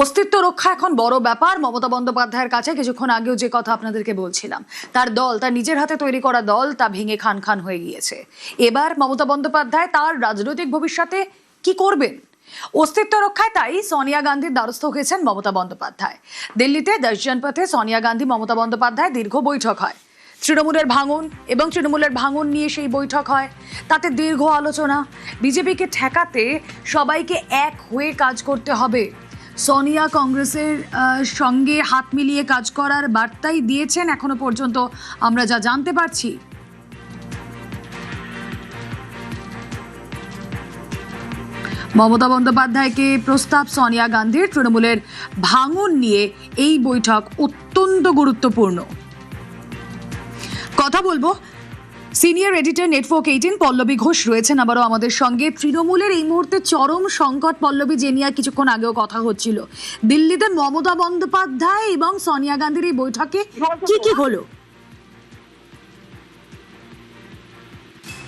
অস্তিত্ব রক্ষা এখন বড় ব্যাপার। মমতা বন্দ্যোপাধ্যায়ের কাছে কিছুক্ষণ আগেও যে কথা আপনাদেরকে বলছিলাম, তার দল, তার নিজের হাতে তৈরি করা দল, তা ভেঙে খান খান হয়ে গিয়েছে। এবার মমতা বন্দ্যোপাধ্যায় তার রাজনৈতিক ভবিষ্যতে কি করবেন? অস্তিত্ব রক্ষায় তাই সোনিয়া গান্ধীর দ্বারস্থ হয়েছেন মমতা বন্দ্যোপাধ্যায়। দিল্লিতে দর্শন পথে সোনিয়া গান্ধী মমতা বন্দ্যোপাধ্যায় দীর্ঘ বৈঠক হয়। তৃণমূলের ভাঙন নিয়ে সেই বৈঠক হয়। তাতে দীর্ঘ আলোচনা। বিজেপিকে ঠেকাতে সবাইকে এক হয়ে কাজ করতে হবে। সোনিয়া কংগ্রেসের সঙ্গে হাত মিলিয়ে কাজ করার বার্তাই দিয়েছেন এখনো পর্যন্ত আমরা যা জানতে পারছি। মমতা বন্দ্যোপাধ্যায়কে প্রস্তাব সোনিয়া গান্ধীর। তৃণমূলের ভাঙন নিয়ে এই বৈঠক অত্যন্ত গুরুত্বপূর্ণ। কথা বলবো senior editor network 18 Pallavi Ghosh রয়েছেন আবারও আমাদের সঙ্গে। তৃণমূলের এই মুহূর্তে চরম সংকট পল্লবী, যে নিয়ে কিছুক্ষণ আগেও কথা হচ্ছিল। দিল্লিতে মমতা বন্দ্যোপাধ্যায় এবং সোনিয়া গান্ধীর এই বৈঠকে কি কি হলো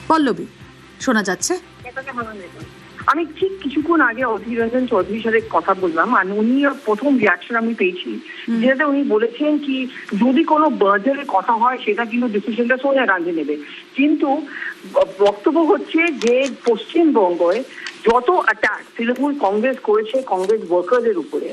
পল্লবী, শোনা যাচ্ছে? আমি ঠিক কিছুক্ষণ আগে অধীর রঞ্জন চৌধুরীর সাথে কথা বললাম, আর উনি প্রথম রিয়াকশন আমি পেয়েছি, যেটাতে উনি বলেছেন কি যদি কোনো বার্জারের কথা হয় সেটা কিন্তু ডিসিশনটা সোনিয়া গান্ধী নেবে। কিন্তু বক্তব্য হচ্ছে যে পশ্চিমবঙ্গে যত অ্যাটাক তৃণমূল কংগ্রেস করেছে কংগ্রেস ওয়ার্কারদের উপরে,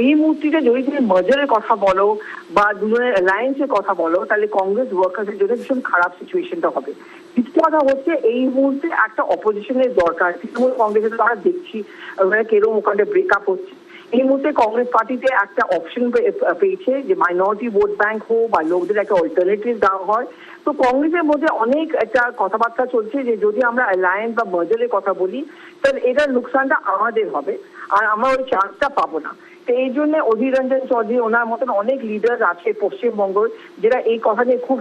এই মুহূর্তে যদি তুমি বার্জারের কথা বলো বা দুজনের অ্যালায়েন্সের কথা বলো, তাহলে কংগ্রেস ওয়ার্কারদের জন্য ভীষণ খারাপ সিচুয়েশনটা হবে। দ্বিতীয় কথা হচ্ছে এই মুহূর্তে একটা অপোজিশনের দরকার। তৃণমূল কংগ্রেসের আমরা দেখছি কেরম ওখানে ব্রেকআপ হচ্ছে। এই মুহূর্তে কংগ্রেস পার্টিতে একটা অপশন পেয়েছে যে মাইনরিটি ভোট ব্যাংক হোক বা লোকদের একটা অল্টারনেটিভ দেওয়া হয়। তো কংগ্রেসের মধ্যে অনেক একটা কথাবার্তা চলছে যে যদি আমরা অ্যালায়েন্স বা মার্জারের কথা বলি তাহলে এটার লোকসানটা আমাদের হবে আর আমরা ওই চান্সটা পাবো না। তো এই জন্য অধীর রঞ্জন চৌধুরী, ওনার মতন অনেক লিডার আছে পশ্চিমবঙ্গের, যেটা এই কথা নিয়ে খুব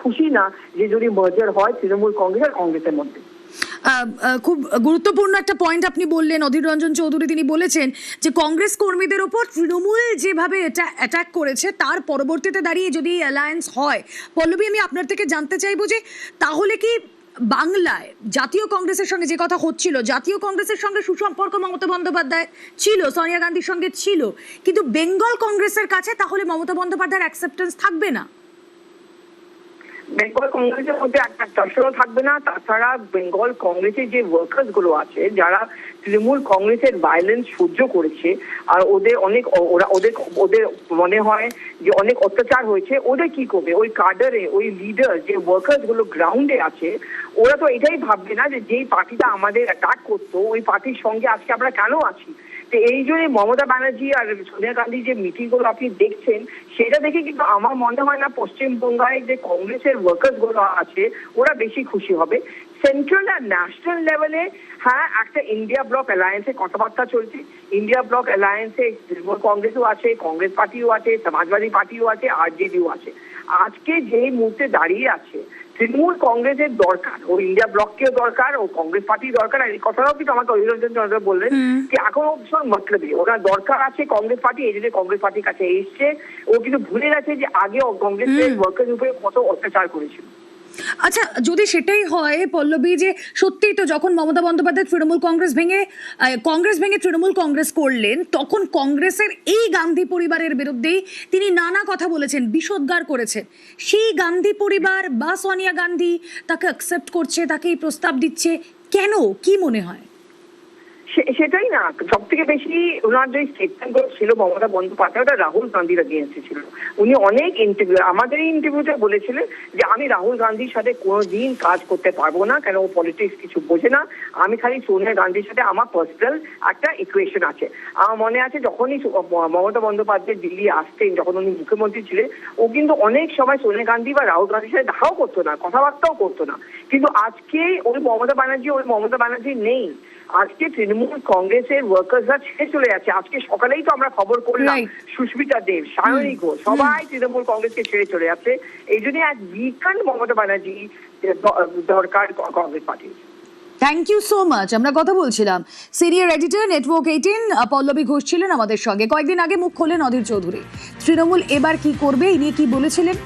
খুশি না যে যদি মার্জার হয় তৃণমূল কংগ্রেস আর কংগ্রেসের মধ্যে। খুব গুরুত্বপূর্ণ একটা পয়েন্ট আপনি বললেন অধীর রঞ্জন চৌধুরী। তিনি বলেছেন যে কংগ্রেস কর্মীদের ওপর তৃণমূল যেভাবে এটা অ্যাটাক করেছে তার পরবর্তীতে দাঁড়িয়ে যদি অ্যালায়েন্স হয়, পল্লবী আমি আপনার থেকে জানতে চাইবো যে তাহলে কি বাংলায় জাতীয় কংগ্রেসের সঙ্গে যে কথা হচ্ছিল, জাতীয় কংগ্রেসের সঙ্গে সুসম্পর্ক মমতা বন্দ্যোপাধ্যায় ছিল, সোনিয়া গান্ধীর সঙ্গে ছিল, কিন্তু বেঙ্গল কংগ্রেসের কাছে তাহলে মমতা বন্দ্যোপাধ্যায়ের অ্যাকসেপ্টেন্স থাকবে না? বেঙ্গল কংগ্রেসের মধ্যে একটা দর্শনও থাকবে না। তাছাড়া বেঙ্গল কংগ্রেসের যে ওয়ার্কার্স গুলো আছে যারা তৃণমূল কংগ্রেসের ভায়োলেন্স সহ্য করেছে আর ওদের অনেক ওদের মনে হয় যে অনেক অত্যাচার হয়েছে, ওদের কি করবে? ওই কাডারে ওই লিডার যে ওয়ার্কার্স গুলো গ্রাউন্ডে আছে, ওরা তো এটাই ভাববে না যে যেই পার্টিটা আমাদের অ্যাটাক করতো ওই পার্টির সঙ্গে আজকে আমরা কেন আছি। তো এই জন্য মমতা ব্যানার্জি আর সোনিয়া গান্ধী যে মিটিং গুলো আপনি দেখছেন সেটা দেখে কিন্তু আমার মনে হয় না পশ্চিমবঙ্গে যে কংগ্রেসের ওয়ার্কার্স গুলো আছে ওরা বেশি খুশি হবে। সেন্ট্রাল আর ন্যাশনাল লেভেলে হ্যাঁ একটা ইন্ডিয়া ব্লক অ্যালায়েন্সের কথাবার্তা চলছে। ইন্ডিয়া ব্লক অ্যালায়েন্সে তৃণমূল কংগ্রেসও আছে, কংগ্রেস পার্টিও আছে, সমাজবাদী পার্টিও আছে, আরজেডিও আছে। আজকে যে মুহূর্তে দাঁড়িয়ে আছে তৃণমূল কংগ্রেসের দরকার, ও ইন্ডিয়া ব্লককেও দরকার, ও কংগ্রেস পার্টি দরকার। আর এই কথাটাও কিন্তু আমাকে অধীর রঞ্জন চৌধুরী বললেন যে এখনো ভীষণ মতলবী ওনার দরকার আছে কংগ্রেস পার্টি, এই জন্য কংগ্রেস পার্টির কাছে এসছে। ও কিন্তু ভুলে গেছে যে আগে কংগ্রেসের ওয়ার্কারের উপরে কত অত্যাচার করেছিল। আচ্ছা, যদি সেটাই হয় পল্লবী, যে সত্যিই তো যখন মমতা বন্দ্যোপাধ্যায় কংগ্রেস ভেঙে তৃণমূল কংগ্রেস করলেন, তখন কংগ্রেসের এই গান্ধী পরিবারের বিরুদ্ধেই তিনি নানা কথা বলেছেন, বিষোদ্গার করেছেন। সেই গান্ধী পরিবার বা সোনিয়া গান্ধী তাকে অ্যাকসেপ্ট করছে, তাকে এই প্রস্তাব দিচ্ছে কেন? কি মনে হয়? সেটাই না, সব থেকে বেশি ওনার যে স্টেটমেন্ট ছিল মমতা বন্দ্যোপাধ্যায়, ওটা রাহুল গান্ধীর এগেইনস্টে ছিল। উনি অনেক ইন্টারভিউ, আমাদের এই ইন্টারভিউতে বলেছিলেন যে আমি রাহুল গান্ধীর সাথে কোনোদিন কাজ করতে পারবো না, কেন ও পলিটিক্স কিছু বোঝে না, আমি খালি সোনিয়া গান্ধীর সাথে আমার পার্সোনাল একটা ইকুয়েশন আছে। আমার মনে আছে যখনই মমতা বন্দ্যোপাধ্যায় দিল্লি আসতেন, যখন উনি মুখ্যমন্ত্রী ছিলেন, ও কিন্তু অনেক সময় সোনিয়া গান্ধী বা রাহুল গান্ধীর সাথে দেখাও করতো না, কথাবার্তাও করতো না। কিন্তু আজকে ওই মমতা ব্যানার্জি নেই। আজকে তৃণমূল কংগ্রেসের ওয়ার্কার্সরা ছেড়ে চলে যাচ্ছে। আজকে সকালেই তো আমরা খবর করলাম সুস্মিতা দেব, সায়নী ঘোষ, সবাই তৃণমূল কংগ্রেসকে ছেড়ে চলে যাচ্ছে। এই জন্য এক উইকেন্ড মমতা ব্যানার্জি দরকার Congress party. Thank you so much. আমরা কথা বলছিলাম senior editor network 18 Pallavi Ghosh ছিলেন আমাদের সঙ্গে। কয়েকদিন আগে মুখ খোলেন অধীর চৌধুরী। তৃণমূল এবার কি করবে এই নিয়ে কি বলেছিলেন?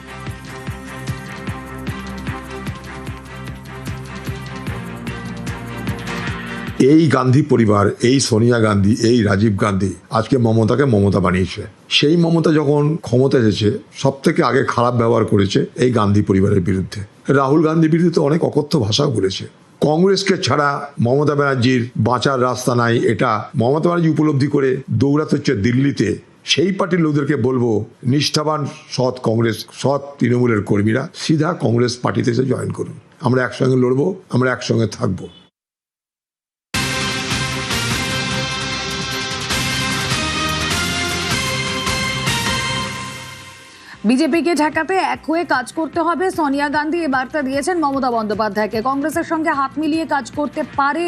এই গান্ধী পরিবার, এই সোনিয়া গান্ধী, এই রাজীব গান্ধী আজকে মমতাকে মমতা বানিয়েছে। সেই মমতা যখন ক্ষমতা এসেছে সব থেকে আগে খারাপ ব্যবহার করেছে এই গান্ধী পরিবারের বিরুদ্ধে। রাহুল গান্ধীর বিরুদ্ধে অনেক অকথ্য ভাষাও বলেছে। কংগ্রেসকে ছাড়া মমতা ব্যানার্জির বাঁচার রাস্তা নাই, এটা মমতা ব্যানার্জি উপলব্ধি করে দৌড়াতে হচ্ছে দিল্লিতে। সেই পার্টির লোকদেরকে বলবো, নিষ্ঠাবান সৎ কংগ্রেস, সৎ তৃণমূলের কর্মীরা সিধা কংগ্রেস পার্টিতে এসে জয়েন করুন। আমরা একসঙ্গে লড়বো, আমরা একসঙ্গে থাকবো। বিজেপিকে ঠেকাতে এক হয়ে কাজ করতে হবে, সোনিয়া গান্ধী এ বার্তা দিয়েছেন মমতা বন্দ্যোপাধ্যায়কে। কংগ্রেসের সঙ্গে হাত মিলিয়ে কাজ করতে পারে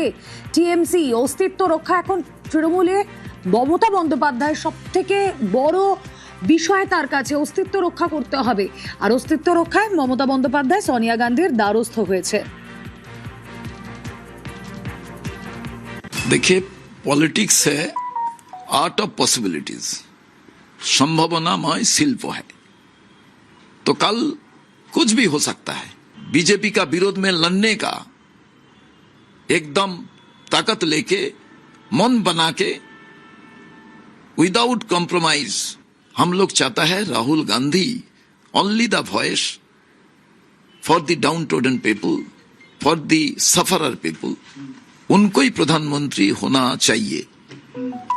টিএমসি। অস্তিত্ব রক্ষা এখন তৃণমূলে মমতা বন্দ্যোপাধ্যায়ের সব থেকে বড় বিষয়, তার কাছে অস্তিত্ব রক্ষা করতে হবে। আর অস্তিত্ব রক্ষায় মমতা বন্দ্যোপাধ্যায় সোনিয়া গান্ধীর দ্বারস্থ হয়েছে। देखिए, पॉलिटिक्स है आर्ट ऑफ पॉसिबिलिटीज, संभावनामय शिल्प है। तो कल कुछ भी हो सकता है। बीजेपी का विरोध में लड़ने का एकदम ताकत लेके, मन बना के, विदाउट कॉम्प्रोमाइज हम लोग चाहता है Rahul Gandhi only the voice for the down trodden people, for the sufferer people, उनको ही प्रधानमंत्री होना चाहिए।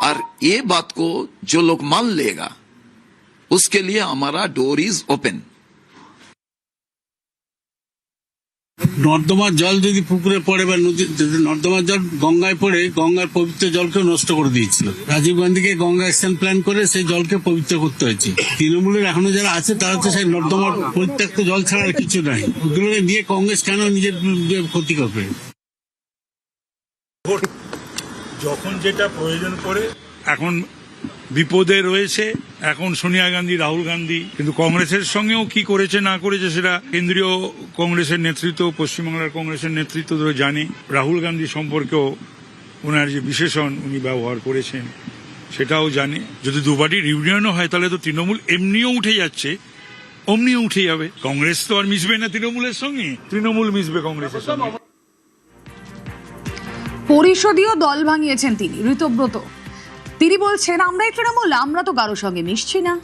और ये बात को जो लोग मान लेगा उसके लिए हमारा डोर इज ओपन। নর্দমার জল যদি পুকুরে পড়ে বা নর্দমার জল গঙ্গায় পড়ে গঙ্গার পবিত্র জলকে নষ্ট করে দিয়েছিল। রাজীব গান্ধীকে গঙ্গা স্থান প্ল্যান করে সেই জলকে পবিত্র করতে হয়েছে। তৃণমূলের এখনো যারা আছে তারা তো সেই নর্দমার পরিত্যক্ত জল ছাড়া আর কিছু নাই। ওগুলোকে নিয়ে কংগ্রেস কেন নিজের ক্ষতি করবে? যখন যেটা প্রয়োজন পড়ে, এখন বিপদে রয়েছে, এখন সোনিয়া গান্ধী, রাহুল গান্ধী, কিন্তু কংগ্রেসের সঙ্গেও কি করেছে না করেছে সেটা কেন্দ্রীয় কংগ্রেসের নেতৃত্ব, পশ্চিমবাংলার কংগ্রেসের নেতৃত্ব ধরে জানে। রাহুল গান্ধী সম্পর্কেও ওনার যে বিশেষণ উনি ব্যবহার করেছেন সেটাও জানে। যদি দু পার্টির ইউনিয়নও হয় তাহলে তো তৃণমূল এমনিও উঠে যাচ্ছে, অমনিও উঠে যাবে। কংগ্রেস তো আর মিশবে না তৃণমূলের সঙ্গে, তৃণমূল মিশবে কংগ্রেসের সঙ্গে। পরিষদীয় দল ভাঙিয়েছেন তিনি, ঋতব্রত। তিনি বলছেন আমরাই তৃণমূল, আমরা তো কারোর সঙ্গে মিশছি না।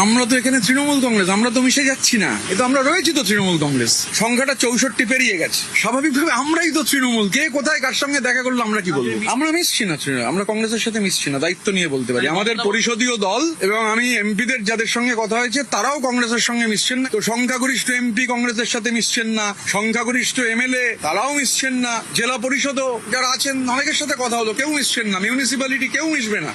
আমরা তো এখানে তৃণমূল কংগ্রেস, আমরা তো মিশে যাচ্ছি না। কিন্তু আমরা রয়েছি তো তৃণমূল কংগ্রেস, সংখ্যাটা 64 পেরিয়ে গেছে। স্বাভাবিকভাবে আমরাই তো তৃণমূল। কে কোথায় কার সঙ্গে দেখা করলো আমরা কি বলবো? আমরা মিশছি না, আমরা কংগ্রেসের সাথে মিশছি না, দায়িত্ব নিয়ে বলতে পারি। আমাদের পরিষদীয় দল এবং আমি এমপিদের যাদের সঙ্গে কথা হয়েছে তারাও কংগ্রেসের সঙ্গে মিশছেন না। তো সংখ্যাগরিষ্ঠ এমপি কংগ্রেসের সাথে মিশছেন না, সংখ্যাগরিষ্ঠ এমএলএ তারাও মিশছেন না, জেলা পরিষদও যারা আছেন অনেকের সাথে কথা হলো, কেউ মিশছেন না, মিউনিসিপ্যালিটি কেউ মিশবে না।